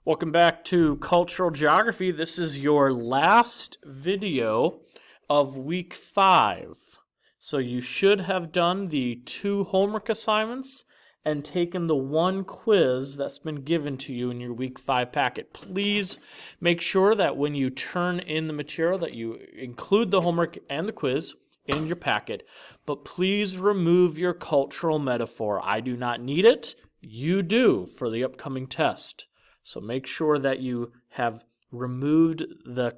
Welcome back to Cultural Geography. This is your last video of week 5. So you should have done the 2 homework assignments and taken the 1 quiz that's been given to you in your week 5 packet. Please make sure that when you turn in the material that you include the homework and the quiz in your packet, but please remove your cultural metaphor. I do not need it. You do for the upcoming test. So make sure that you have removed the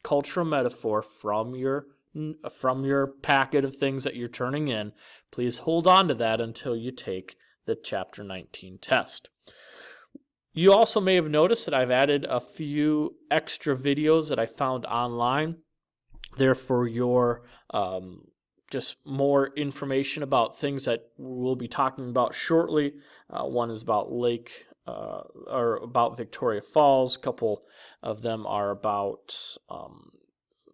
cultural metaphor from your packet of things that you're turning in. Please hold on to that until you take the Chapter 19 test. You also may have noticed that I've added a few extra videos that I found online. They're for your just more information about things that we'll be talking about shortly. One is about or about Victoria Falls. A couple of them are about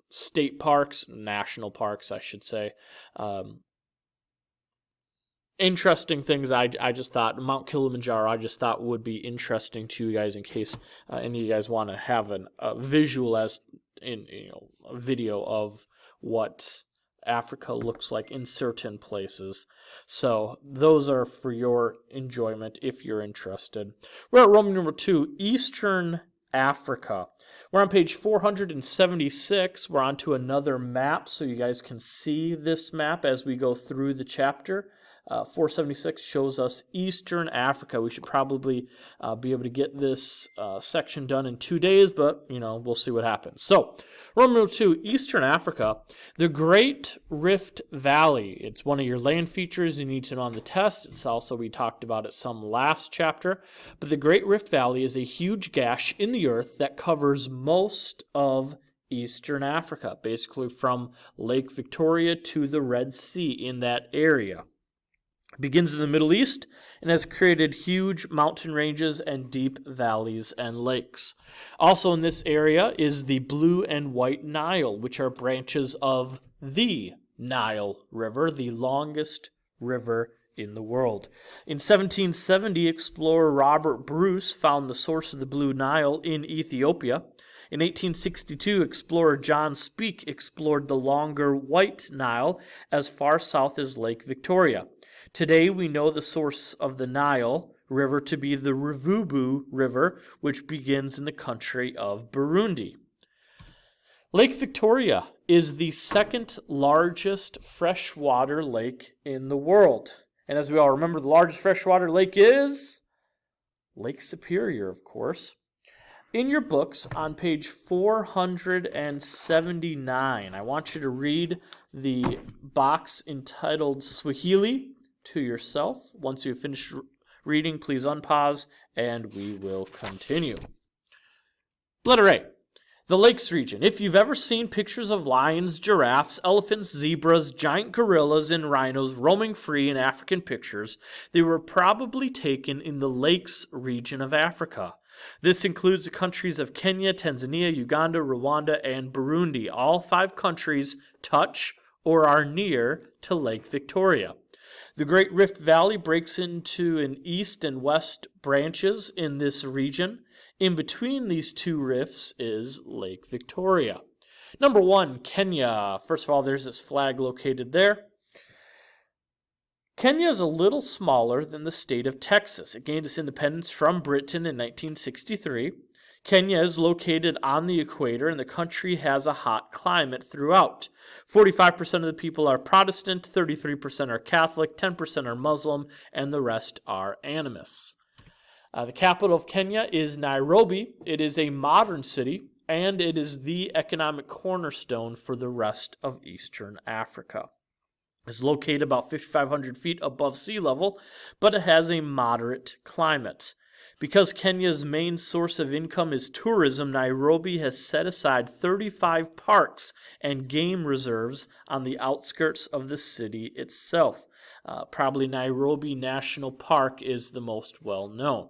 state parks, national parks, I should say. Interesting things I just thought, Mount Kilimanjaro, I just thought would be interesting to you guys in case any of you guys want to have a visual as in a video of what Africa looks like in certain places. So those are for your enjoyment if you're interested. We're at Roman number 2, Eastern Africa. We're on page 476. We're on to another map so you guys can see this map as we go through the chapter. 476 shows us Eastern Africa. We should probably be able to get this section done in 2 days, but, we'll see what happens. So, Roman number 2, Eastern Africa, the Great Rift Valley. It's one of your land features you need to know on the test. It's also, we talked about it some last chapter. But the Great Rift Valley is a huge gash in the earth that covers most of Eastern Africa, basically from Lake Victoria to the Red Sea in that area. It begins in the Middle East and has created huge mountain ranges and deep valleys and lakes. Also in this area is the Blue and White Nile, which are branches of the Nile River, the longest river in the world. In 1770, explorer Robert Bruce found the source of the Blue Nile in Ethiopia. In 1862, explorer John Speke explored the longer White Nile as far south as Lake Victoria. Today, we know the source of the Nile River to be the Ruvubu River, which begins in the country of Burundi. Lake Victoria is the second largest freshwater lake in the world. And as we all remember, the largest freshwater lake is Lake Superior, of course. In your books, on page 479, I want you to read the box entitled Swahili to yourself. Once you finish reading, please unpause, and we will continue. Letter A, the Lakes region. If you've ever seen pictures of lions, giraffes, elephants, zebras, giant gorillas, and rhinos roaming free in African pictures, they were probably taken in the Lakes region of Africa. This includes the countries of Kenya, Tanzania, Uganda, Rwanda, and Burundi. All 5 countries touch or are near to Lake Victoria. The Great Rift Valley breaks into an east and west branches in this region. In between these 2 rifts is Lake Victoria. Number 1, Kenya. First of all, there's this flag located there. Kenya is a little smaller than the state of Texas. It gained its independence from Britain in 1963. Kenya is located on the equator, and the country has a hot climate throughout. 45% of the people are Protestant, 33% are Catholic, 10% are Muslim, and the rest are animists. The capital of Kenya is Nairobi. It is a modern city, and it is the economic cornerstone for the rest of Eastern Africa. It's located about 5,500 feet above sea level, but it has a moderate climate. Because Kenya's main source of income is tourism, Nairobi has set aside 35 parks and game reserves on the outskirts of the city itself. Probably Nairobi National Park is the most well known.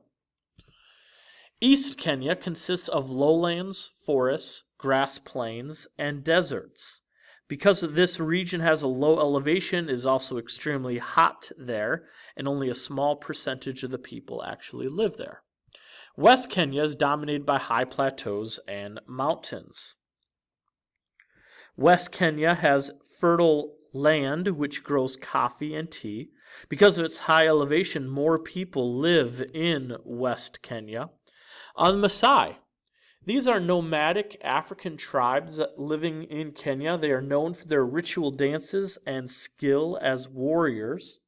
East Kenya consists of lowlands, forests, grass plains, and deserts. Because this region has a low elevation, it is also extremely hot there, and only a small percentage of the people actually live there. West Kenya is dominated by high plateaus and mountains. West Kenya has fertile land which grows coffee and tea. Because of its high elevation, more people live in West Kenya. The Maasai. These are nomadic African tribes living in Kenya. They are known for their ritual dances and skill as warriors.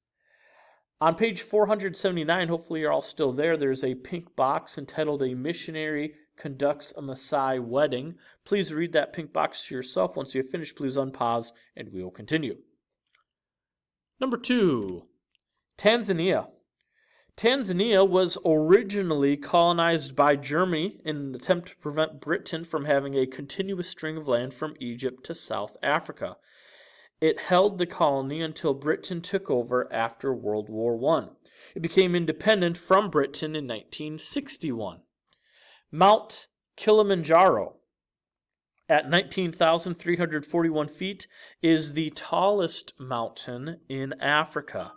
On page 479, hopefully you're all still there, there's a pink box entitled A Missionary Conducts a Maasai Wedding. Please read that pink box to yourself. Once you have finished, please unpause and we will continue. Number 2, Tanzania. Tanzania was originally colonized by Germany in an attempt to prevent Britain from having a continuous string of land from Egypt to South Africa. It held the colony until Britain took over after World War I. It became independent from Britain in 1961. Mount Kilimanjaro, at 19,341 feet, is the tallest mountain in Africa.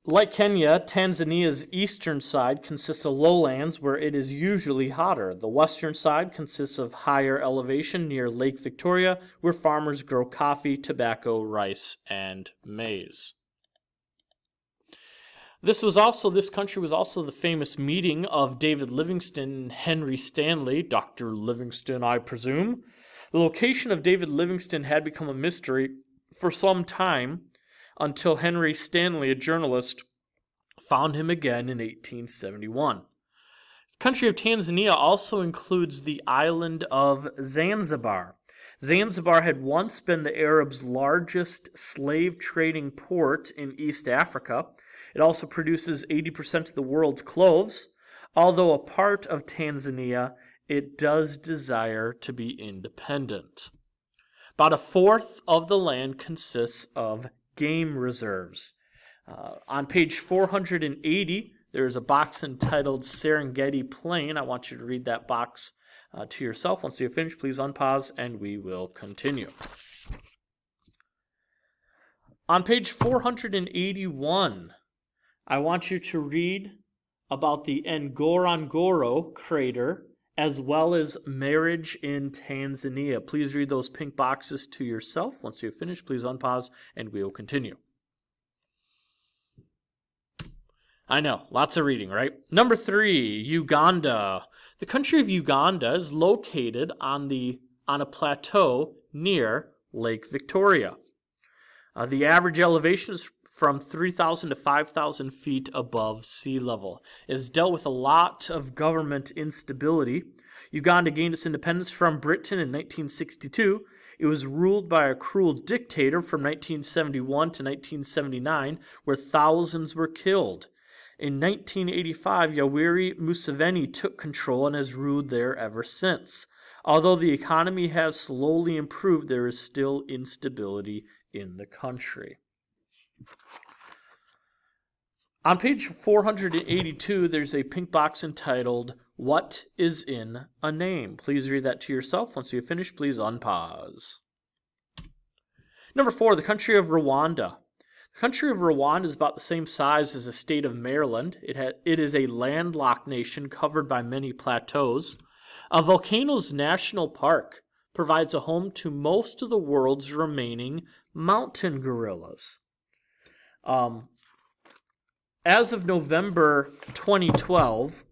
Like Kenya, Tanzania's eastern side consists of lowlands where it is usually hotter. The western side consists of higher elevation near Lake Victoria, where farmers grow coffee, tobacco, rice, and maize. This country was also the famous meeting of David Livingstone and Henry Stanley, Dr. Livingstone, I presume. The location of David Livingstone had become a mystery for some time, until Henry Stanley, a journalist, found him again in 1871. The country of Tanzania also includes the island of Zanzibar. Zanzibar had once been the Arabs' largest slave-trading port in East Africa. It also produces 80% of the world's clothes. Although a part of Tanzania, it does desire to be independent. About a fourth of the land consists of game reserves. On page 480, there's a box entitled Serengeti Plain. I want you to read that box to yourself. Once you're finished, please unpause and we will continue. On page 481, I want you to read about the Ngorongoro crater as well as marriage in Tanzania. Please read those pink boxes to yourself. Once you've finished, please unpause and we will continue. I know, lots of reading, right? Number 3, Uganda. The country of Uganda is located on a plateau near Lake Victoria. The average elevation is from 3,000 to 5,000 feet above sea level. It has dealt with a lot of government instability. Uganda gained its independence from Britain in 1962. It was ruled by a cruel dictator from 1971 to 1979, where thousands were killed. In 1985, Yoweri Museveni took control and has ruled there ever since. Although the economy has slowly improved, there is still instability in the country. On page 482, there's a pink box entitled, What is in a Name? Please read that to yourself. Once you've finished, please unpause. Number 4, the country of Rwanda. The country of Rwanda is about the same size as the state of Maryland. It is a landlocked nation covered by many plateaus. Volcanoes National Park provides a home to most of the world's remaining mountain gorillas. As of November 2012,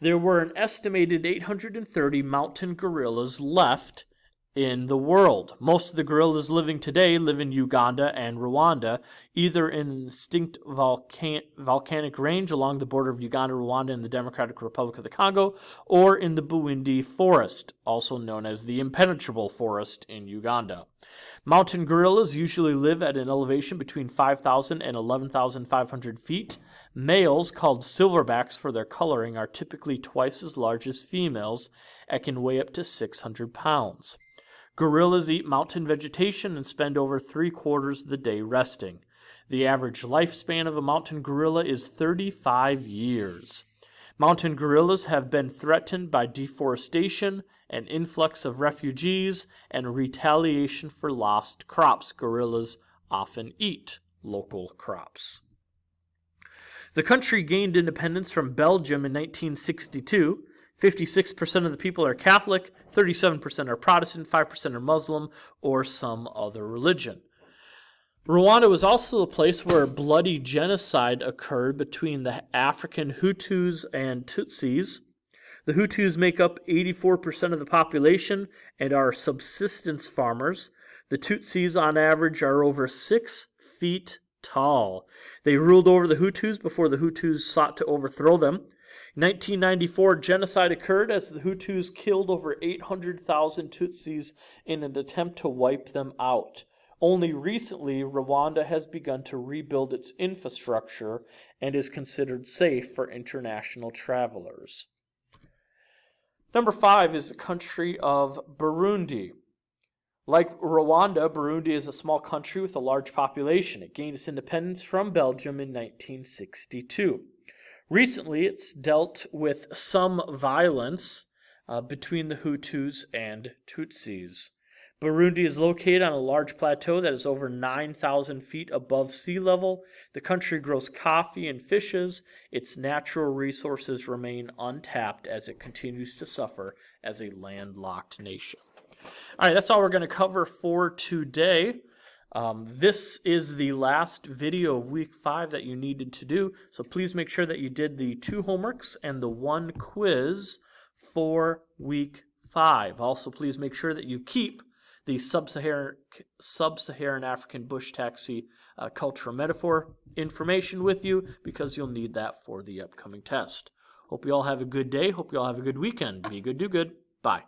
there were an estimated 830 mountain gorillas left in the world. Most of the gorillas living today live in Uganda and Rwanda, either in an extinct volcanic range along the border of Uganda, Rwanda, and the Democratic Republic of the Congo, or in the Buwindi Forest, also known as the Impenetrable Forest in Uganda. Mountain gorillas usually live at an elevation between 5,000 and 11,500 feet. Males, called silverbacks for their coloring, are typically twice as large as females and can weigh up to 600 pounds. Gorillas eat mountain vegetation and spend over 3/4 of the day resting. The average lifespan of a mountain gorilla is 35 years. Mountain gorillas have been threatened by deforestation, an influx of refugees, and retaliation for lost crops. Gorillas often eat local crops. The country gained independence from Belgium in 1962. 56% of the people are Catholic, 37% are Protestant, 5% are Muslim, or some other religion. Rwanda was also the place where bloody genocide occurred between the African Hutus and Tutsis. The Hutus make up 84% of the population and are subsistence farmers. The Tutsis, on average, are over 6 feet tall. They ruled over the Hutus before the Hutus sought to overthrow them. In 1994, genocide occurred as the Hutus killed over 800,000 Tutsis in an attempt to wipe them out. Only recently, Rwanda has begun to rebuild its infrastructure and is considered safe for international travelers. Number 5 is the country of Burundi. Like Rwanda, Burundi is a small country with a large population. It gained its independence from Belgium in 1962. Recently, it's dealt with some violence between the Hutus and Tutsis. Burundi is located on a large plateau that is over 9,000 feet above sea level. The country grows coffee and fishes. Its natural resources remain untapped as it continues to suffer as a landlocked nation. All right, that's all we're going to cover for today. This is the last video of week 5 that you needed to do, so please make sure that you did the 2 homeworks and the 1 quiz for week 5. Also, please make sure that you keep the sub-Saharan African bush taxi cultural metaphor information with you, because you'll need that for the upcoming test. Hope you all have a good day. Hope you all have a good weekend. Be good, do good. Bye.